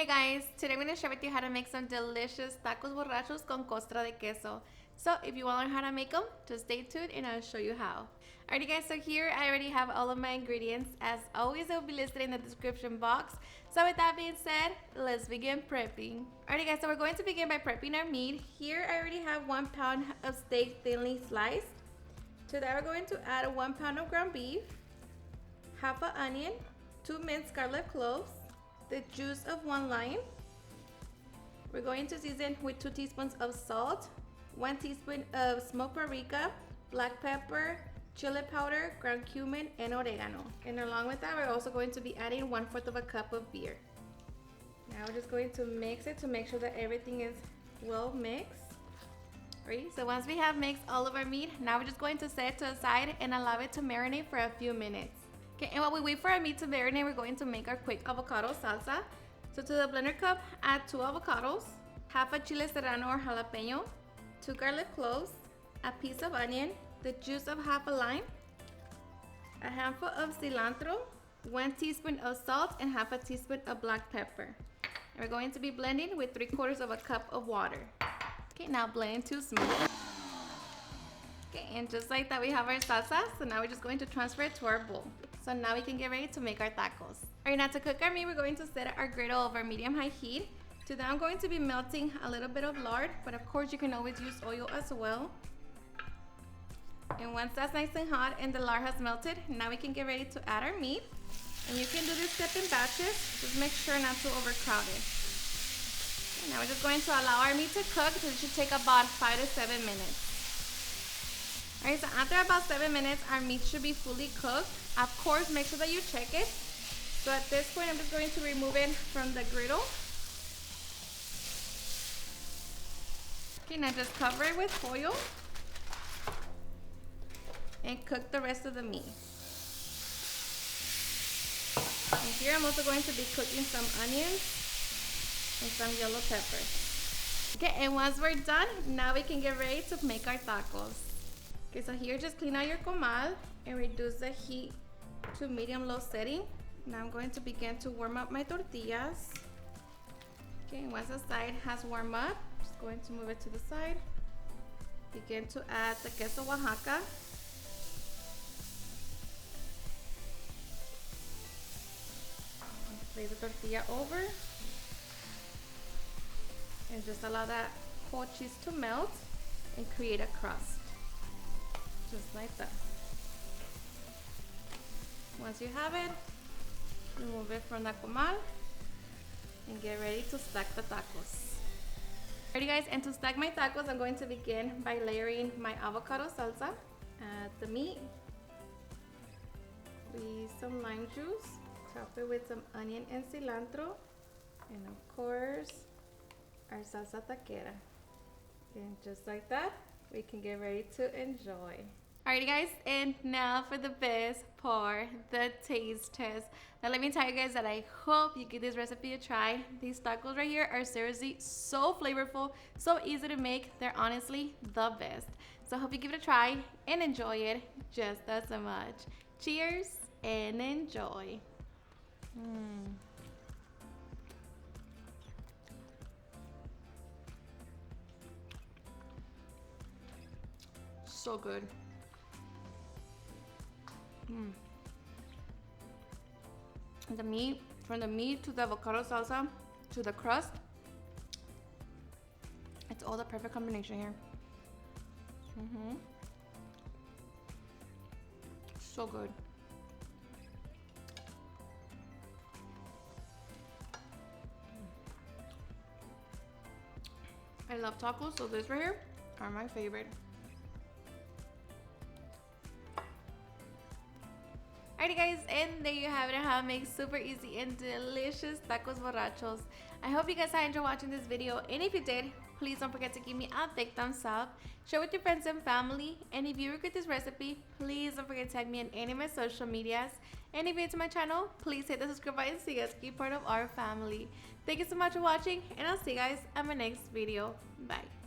Hey guys, today I'm going to share with you how to make some delicious tacos borrachos con Costra de Queso. So if you want to learn how to make them, just stay tuned and I'll show you how. Alrighty guys, so here I already have all of my ingredients. As always, they will be listed in the description box. So with that being said, let's begin prepping. Alrighty guys, so we're going to begin by prepping our meat. Here I already have 1 pound of steak thinly sliced. To that we're going to add 1 pound of ground beef, half an onion, 2 minced garlic cloves, the juice of 1 lime. We're going to season with 2 teaspoons of salt, 1 teaspoon of smoked paprika, black pepper, chili powder, ground cumin, and oregano. And along with that, we're also going to be adding 1/4 of a cup of beer. Now we're just going to mix it to make sure that everything is well mixed. Alright, so once we have mixed all of our meat, now we're just going to set it to the side and allow it to marinate for a few minutes. Okay, and while we wait for our meat to marinate, we're going to make our quick avocado salsa. So to the blender cup, add 2 avocados, half a chile serrano or jalapeno, 2 garlic cloves, a piece of onion, the juice of half a lime, a handful of cilantro, 1 teaspoon of salt, and half a teaspoon of black pepper. And we're going to be blending with 3/4 of a cup of water. Okay, now blend to smooth. Okay, and just like that, we have our salsa. So now we're just going to transfer it to our bowl. So now we can get ready to make our tacos. Alright, now to cook our meat, we're going to set our griddle over medium-high heat. To that, I'm going to be melting a little bit of lard, but of course you can always use oil as well. And once that's nice and hot and the lard has melted, now we can get ready to add our meat. And you can do this step in batches, just make sure not to overcrowd it. Okay, now we're just going to allow our meat to cook. This should take about 5 to 7 minutes. Alright, so after about 7 minutes, our meat should be fully cooked. Of course, make sure that you check it. So at this point, I'm just going to remove it from the griddle. Okay, now just cover it with foil and cook the rest of the meat. And here I'm also going to be cooking some onions and some yellow peppers. Okay, and once we're done, now we can get ready to make our tacos. Okay, so here just clean out your comal and reduce the heat to medium-low setting. Now I'm going to begin to warm up my tortillas. Okay, once the side has warmed up, just going to move it to the side. Begin to add the queso Oaxaca. Place the tortilla over and just allow that whole cheese to melt and create a crust. Just like that. Once you have it, remove it from the comal and get ready to stack the tacos. Alrighty guys, and to stack my tacos, I'm going to begin by layering my avocado salsa. Add the meat, squeeze some lime juice, top it with some onion and cilantro, and of course, our salsa taquera. And just like that, we can get ready to enjoy. Alrighty guys, and now for the best part, the taste test. Now let me tell you guys that I hope you give this recipe a try. These tacos right here are seriously so flavorful, so easy to make. They're honestly the best. So I hope you give it a try and enjoy it just as much. Cheers and enjoy. So good. The meat, from the meat to the avocado salsa to the crust, it's all the perfect combination here. So good. I love tacos, so this right here are my favorite. Alrighty guys, and there you have it, how to make super easy and delicious tacos borrachos. I hope you guys enjoyed watching this video, and if you did, please don't forget to give me a big thumbs up, share with your friends and family, and if you regret this recipe, please don't forget to tag me on any of my social medias, and if you're new to my channel, please hit the subscribe button so you guys can be part of our family. Thank you so much for watching, and I'll see you guys on my next video. Bye.